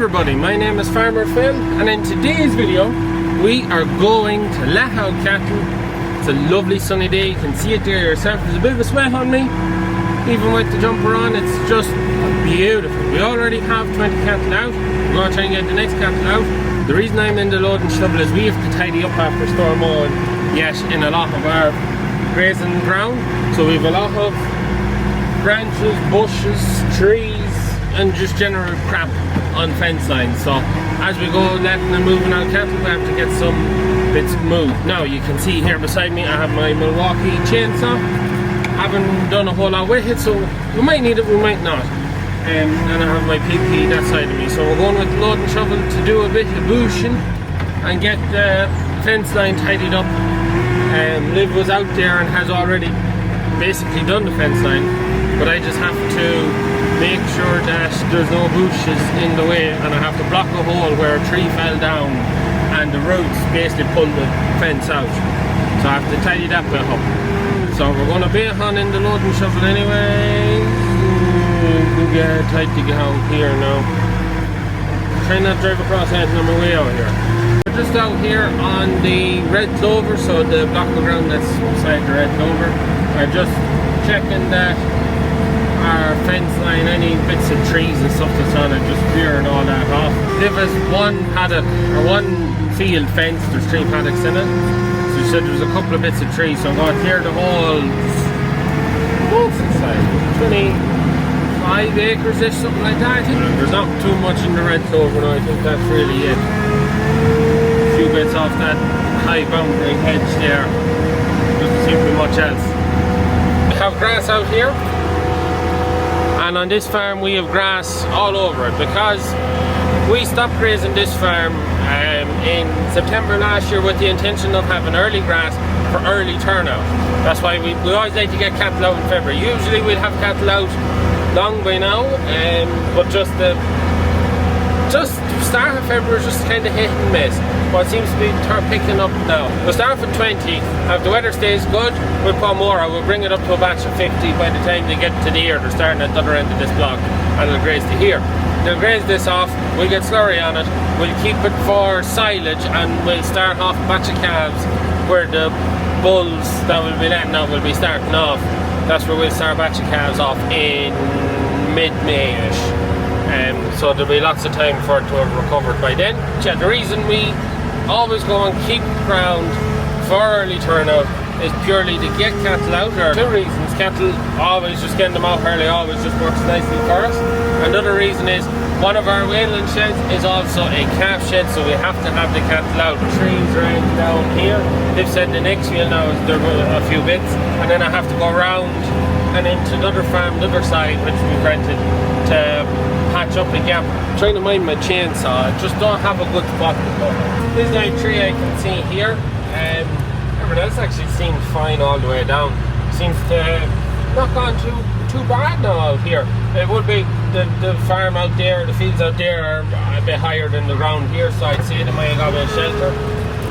everybody, my name is Farmer Phil, and in today's video we are going to let out cattle. It's a lovely sunny day, you can see it there yourself. There's a bit of a sweat on me, even with the jumper on. It's just beautiful. We already have 20 cattle out. We're going to try and get the next cattle out. The reason I'm in the loading shovel is we have to tidy up after storm mowing yet in a lot of our grazing ground. So we have a lot of branches, bushes, trees and just general crap on fence lines. So as we go letting and moving out cattle, we have to get some bits moved. Now you can see here beside me I have my Milwaukee chainsaw. Haven't done a whole lot with it, so we might need it, we might not. And I have my PP that side of me. So we're going with the loading shovel to do a bit of bushing and get the fence line tidied up. Liv was out there and has already basically done the fence line, but I just have to make sure that there's no bushes in the way, and I have to block a hole where a tree fell down and the roots basically pulled the fence out. So I have to tidy that bit up. So we're going to be on in the loading shovel anyway. We'll get tight to get out here now. Try not to drive across anything on my way out here. We're just out here on the red clover, so the block of ground that's beside the red clover. We're just checking that our fence line, any bits of trees and stuff that's on it, just clearing all that off. Liv has one paddock, or one field fence, there's 3 paddocks in it. So she said there's a couple of bits of trees, so I'm going to clear the whole, what's inside, 25 acres-ish, something like that. I think there's not too much in the red clover now, I think that's really it. A few bits off that high boundary hedge there, doesn't seem to be much else. We have grass out here. And on this farm we have grass all over it, because we stopped grazing this farm in September last year with the intention of having early grass for early turnout. That's why we always like to get cattle out in February. Usually we'd have cattle out long by now, but just the start of February is just kind of hit and miss. But it seems to be picking up now. We'll start with 20. If the weather stays good, we'll put more out. We'll bring it up to a batch of 50 by the time they get to the ear. They're starting at the other end of this block, and they'll graze to here. They'll graze this off, we'll get slurry on it, we'll keep it for silage, and we'll start off a batch of calves where the bulls that will be letting out will be starting off. That's where we'll start a batch of calves off in mid-May-ish. So there'll be lots of time for it to have recovered by then. Yeah, the reason we always go and keep ground for early turnout is purely to get cattle out. There are 2 reasons. Cattle, always just getting them out early always just works nicely for us. Another reason is one of our whaling sheds is also a calf shed, so we have to have the cattle out. Trees right down here. They've said the next field now is there are a few bits, and then I have to go around and into another farm, the other side, which we've rented, to patch up a gap. I'm trying to mind my chainsaw, I just don't have a good spot to go. This is a tree I can see here. Everything else actually seems fine all the way down. Seems to not gone too bad now out here. It would be the farm out there, the fields out there are a bit higher than the ground here, so I'd say they might have got a bit of shelter.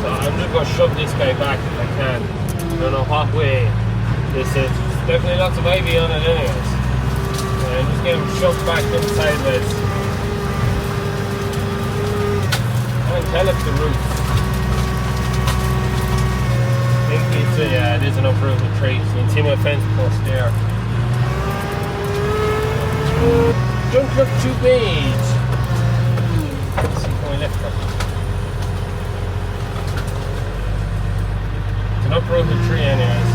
So I'm just going to shove this guy back if I can. I don't know what way this is. Definitely lots of ivy on it anyways. And just get him shoved back in sideways. I can tell it's the roots. I think it's it is an uprooted tree. So you can see my fence post there. Don't look too big. Let's see how I left that. It's an uprooted tree anyways.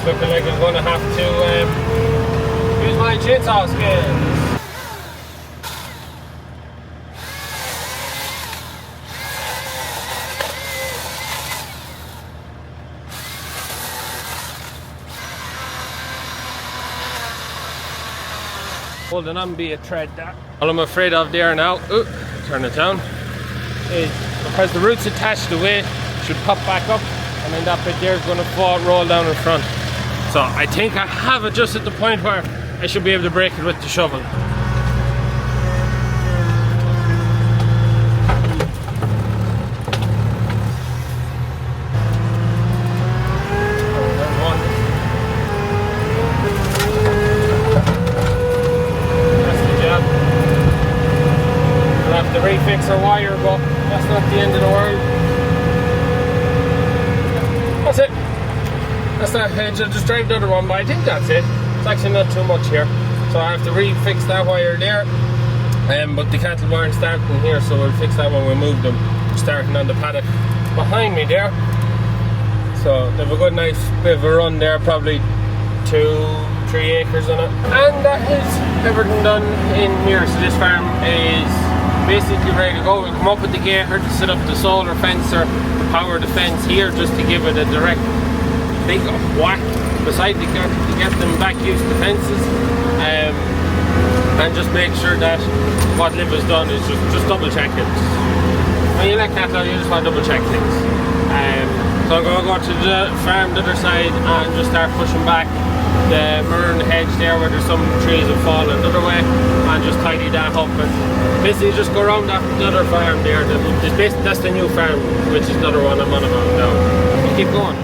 Looking like I'm going to have to use my chainsaw skills. Holding on be a thread there. All I'm afraid of there now, turn it down, is because the roots attached to it should pop back up, and then that bit there is going to roll down in front. So I think I have it just at the point where I should be able to break it with the shovel. to refix our wire, but that's not the end of the world. That's it. That's that hedge. I'll just drive the other one, but I think that's it. It's actually not too much here. So I have to refix that wire there. But the cattle weren't starting here, so we'll fix that when we move them. Starting on the paddock behind me there. So they have a good nice bit of a run there, probably 2-3 acres on it. And that is everything done in here. So this farm is basically ready to go. We'll come up with the gator to set up the solar fencer, power the fence here just to give it a direct big whack beside the cattle to get them back used to fences. And just make sure that what Liv has done is just double check it. When you let cattle out, you just want to double check things. So I'm going to go to the farm, the other side, and just start pushing back the murn hedge there where there's some trees have fallen the other way, and just tidy that up and basically just go around that the other farm there. That's the new farm, which is the other one I'm on about now. We'll keep going.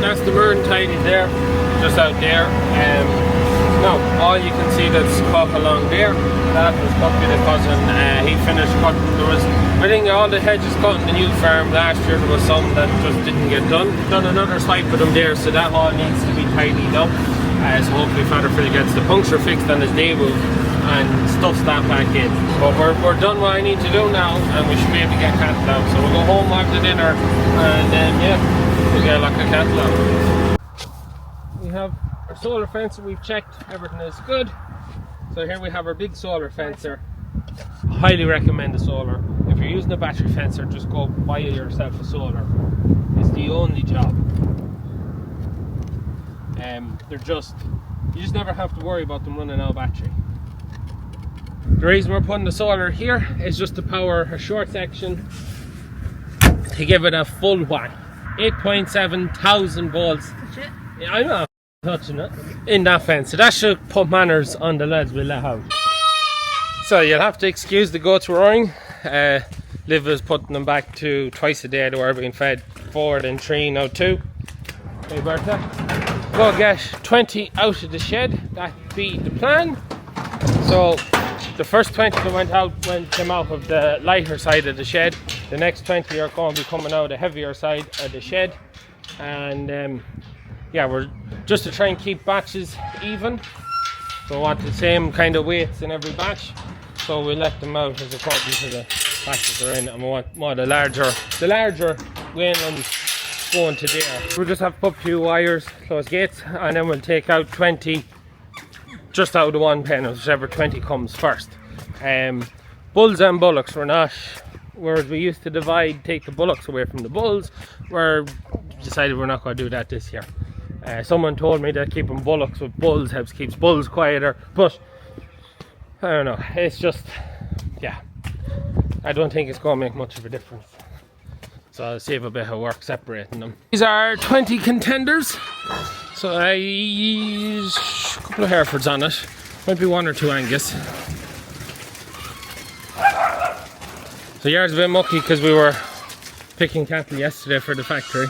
That's the murn tidied there, just out there. Now, all you can see that's cut along there, that was cut by the cousin. He finished cutting. I think all the hedges cut in the new farm last year. There was some that just didn't get done. Done another swipe of them there, so that all needs to be tidied up. So hopefully Father Phil gets the puncture fixed on his navel and stuffs that back in. But we're done what I need to do now, and we should be able to get cattle out. So we'll go home after dinner, and then yeah, we'll get a lot of cattle out. We have our solar fencer. We've checked everything is good. So here we have our big solar fencer. Highly recommend the solar. If you're using a battery fencer, just go buy yourself a solar. It's the only job. You just never have to worry about them running out of battery. The reason we're putting the solar here is just to power a short section to give it a full whack. 8.7 thousand volts. I'm not touching it in that fence, so that should put manners on the lads we let out. So you'll have to excuse the goats roaring. Liv is putting them back to twice a day. They were being fed 4 then 3, now 2. Hey Bertha, go get 20 out of the shed. That be the plan. So the first 20 that came out of the lighter side of the shed. The next 20 are going to be coming out the heavier side of the shed. And yeah, we're just to try and keep batches even. So we want the same kind of weights in every batch. So we let them out as according to the batches they're in, and we want more the larger weighing ones going to there. We'll just have to put a few wires, close gates, and then we'll take out 20 just out of the one pen, whichever 20 comes first. Bulls and bullocks, we're not, whereas we used to take the bullocks away from the bulls, we're decided we're not going to do that this year. Someone told me that keeping bullocks with bulls keeps bulls quieter, but I don't know, it's just, yeah, I don't think it's going to make much of a difference. So I'll save a bit of work separating them. These are 20 contenders. So I use a couple of Herefords on it. Might be 1 or 2 Angus. So yours is a bit mucky because we were picking cattle yesterday for the factory.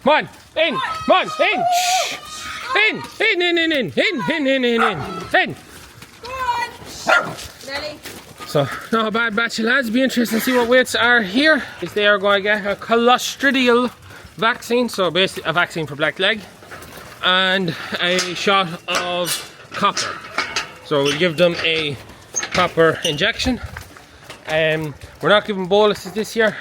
Come on, in, come on, in, shh. In. Go on. Nelly. So, not a bad batch of lads. Be interesting to see what weights are here. Is they are going to get a clostridial vaccine, so basically a vaccine for black leg, and a shot of copper. So we'll give them a copper injection. We're not giving boluses this year.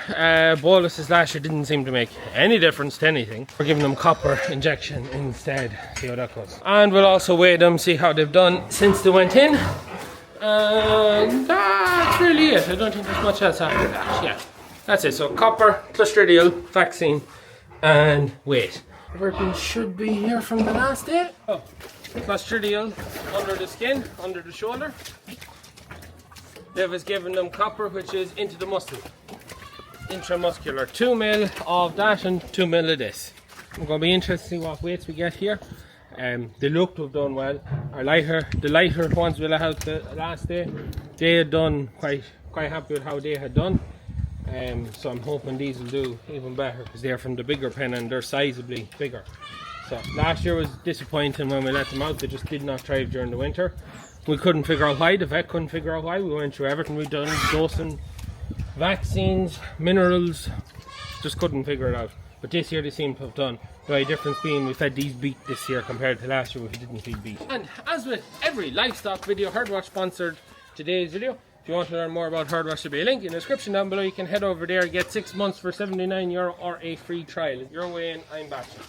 Boluses last year didn't seem to make any difference to anything. We're giving them copper injection instead. See how that goes. And we'll also weigh them, see how they've done since they went in. And that's really it. I don't think there's much else after that. Yeah, that's it. So copper, clostridial, vaccine, and weight. Everything should be here from the last day. Oh, clostridial under the skin, under the shoulder. Liv has given them copper, which is into the muscle, intramuscular. 2 mil of that and 2 mil of this. I'm going to be interested to see what weights we get here. They look to have done well, the lighter ones we let out the last day, they had done quite happy with how they had done. So I'm hoping these will do even better because they're from the bigger pen and they're sizably bigger. So last year was disappointing when we let them out. They just did not thrive during the winter. We couldn't figure out why. The vet couldn't figure out why. We went through everything we'd done, dosing, vaccines, minerals, just couldn't figure it out. But this year they seem to have done. The only difference being we fed these beet this year compared to last year we didn't feed beet. And as with every livestock video, Herdwash sponsored today's video. If you want to learn more about Herdwash, there'll be a link in the description down below. You can head over there, get 6 months for €79 or a free trial. You're weighing, I'm batching.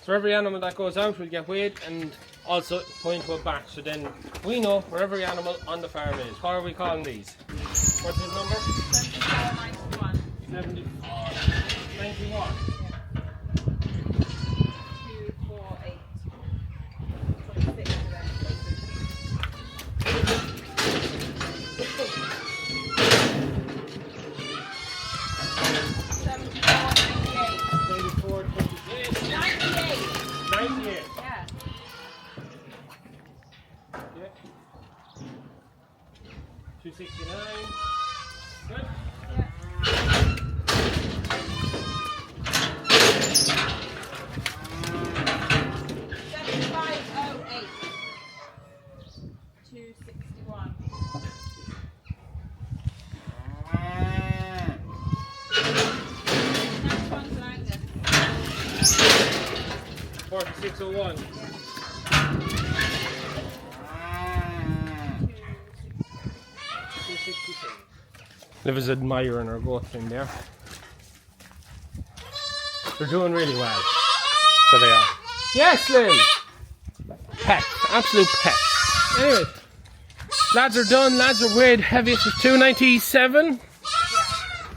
So every animal that goes out will get weighed and also put into a batch. So then we know where every animal on the farm is. What are we calling these? What's his number? 7491. 7491. 248. 26 98. Yeah. Yeah. 269. Good. Yeah. 7508. 261. Next one's Angus. 4601. 267. Liv is admiring her goats in there. They're doing really well. So they are. Yes, Lil! Pets. Absolute pets. Anyway, lads are done. Lads are weighed. Heaviest is 297.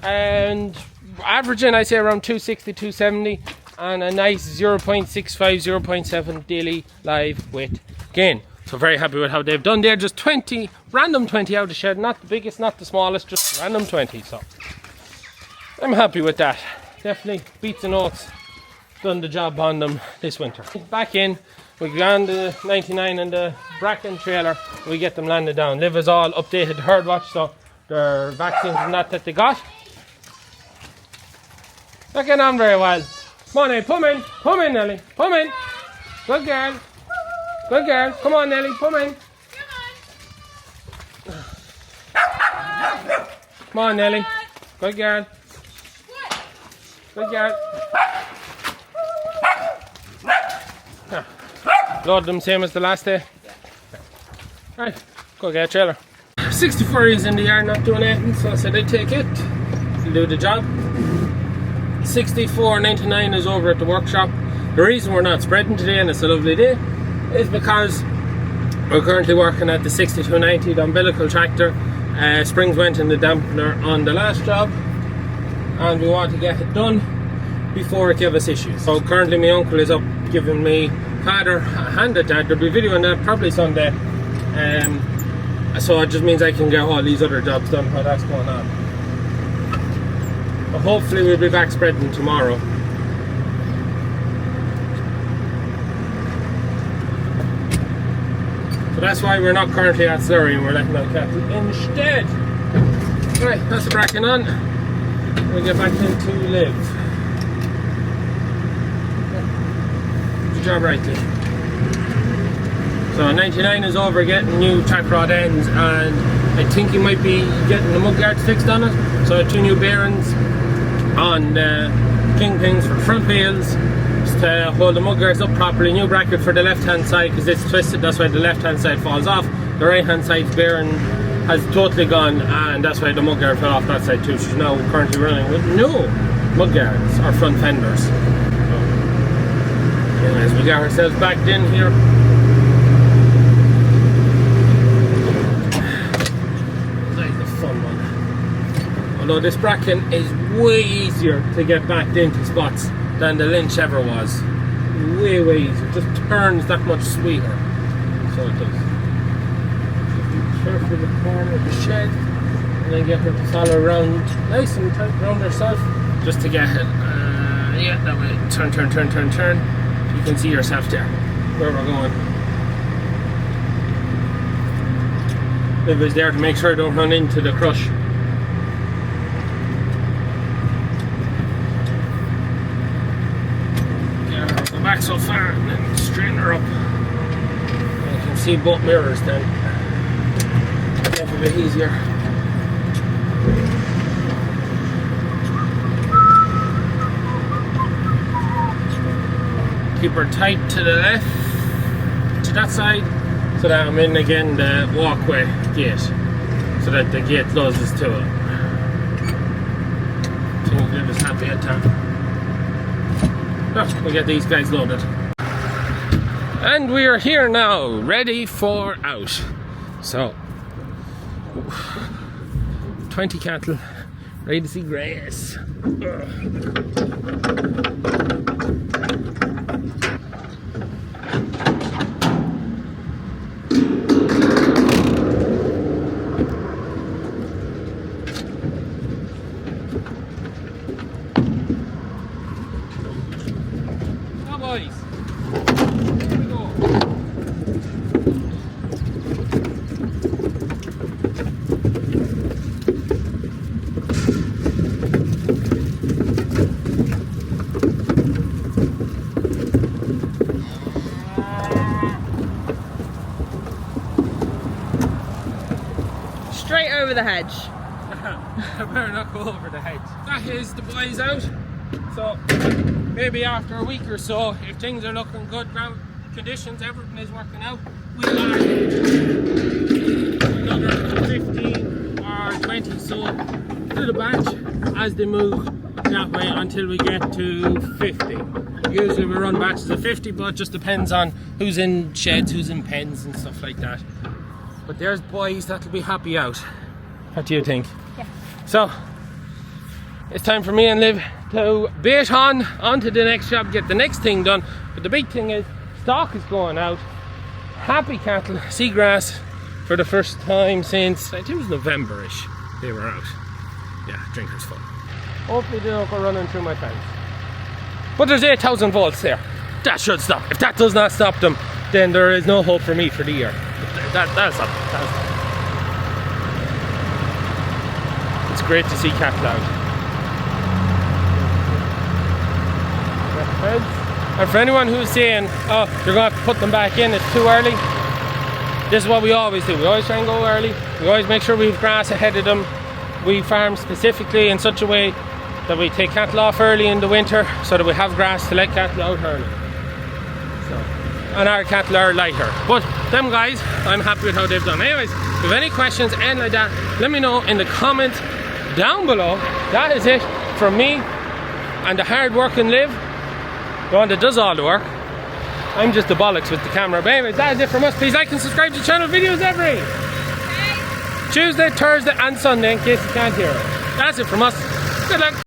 And averaging, I say, around 260, 270. And a nice 0.65, 0.7 daily live weight gain. So very happy with how they've done there. Just 20, random 20 out of the shed. Not the biggest, not the smallest, just random 20. So I'm happy with that. Definitely beats and oats. Done the job on them this winter. Back in, we go on the 99 and the Bracken trailer. We get them landed down. Liv is all updated Herdwash, so their vaccines and that they got. They're getting on very well. Come on, Nelly, come in, Nelly, come in. Good girl, good girl. Come on, Nelly, come in. Come on, Nelly, good girl, good girl. Load them same as the last day. Right, go get a trailer. 64 is in the yard, not doing anything, so I said I'd take it. It'll do the job. 64.99 is over at the workshop. The reason we're not spreading today, and it's a lovely day, is because we're currently working at the 6290, the umbilical tractor. Springs went in the dampener on the last job, and we want to get it done before it gives us issues. So currently my uncle is up giving me father a hand at that. There'll be a video on that probably Sunday. So it just means I can get all these other jobs done while that's going on. But hopefully we'll be back spreading tomorrow. So that's why we're not currently at slurry and we're letting out cattle instead. Right, that's the Bracken on. We'll get back into Liv. Good job right there. So 99 is over getting new track rod ends, and I think he might be getting the mud guards fixed on it. So 2 new bearings on kingpins for the front wheels just to hold the mud guards up properly. New bracket for the left hand side because it's twisted, that's why the left hand side falls off. The right hand side's bearing has totally gone, and that's why the mud guard fell off that side too. She's now currently running with no mud guards or front fenders. So, anyways, we got ourselves backed in here. Although this Bracken is way easier to get backed into spots than the Lynch ever was. Way easier. It just turns that much sweeter. So it does. Careful the corner of the shed, and then get her to follow around nice and tight around herself. Just to get it. Yeah, that way. Turn. You can see yourself there. Where we're going. Liv is there to make sure I don't run into the crush. Get her go back so far and then straighten her up. You can see both mirrors then. It's a bit easier. Keep her tight to the left, to that side, so that I'm in again the walkway gate, so that the gate closes to it. I think Liv is happy at time. Oh, we get these guys loaded. And we are here now, ready for out. So, 20 cattle, ready to see grass. Boys. Here we go. Straight over the hedge. I better not go over the hedge. That is the boys out. So maybe after a week or so, if things are looking good, ground conditions, everything is working out, we'll add another 15 or 20 so to the batch as they move that way until we get to 50. Usually we run batches of 50, but it just depends on who's in sheds, who's in pens and stuff like that. But there's boys that'll be happy out. What do you think? Yeah. So it's time for me and Liv to bait on to the next job, get the next thing done. But the big thing is stock is going out. Happy cattle, seagrass for the first time since I think it was November-ish they were out. Yeah, drinker's full. Hopefully they don't go running through my fence. But there's 8,000 volts there. That should stop. If that does not stop them, then there is no hope for me for the year. That'll stop. That'll stop. It's great to see cattle out. And for anyone who's saying, oh, you're going to have to put them back in, it's too early, this is what we always do. We always try and go early. We always make sure we have grass ahead of them. We farm specifically in such a way that we take cattle off early in the winter so that we have grass to let cattle out early. So, and our cattle are lighter. But them guys, I'm happy with how they've done. Anyways, if you have any questions, anything like that, let me know in the comments down below. That is it from me and the hard working Liv. The one that does all the work. I'm just the bollocks with the camera. But anyways, that is it from us. Please like and subscribe to the channel. Videos every Tuesday, Thursday and Sunday in case you can't hear it. That's it from us. Good luck.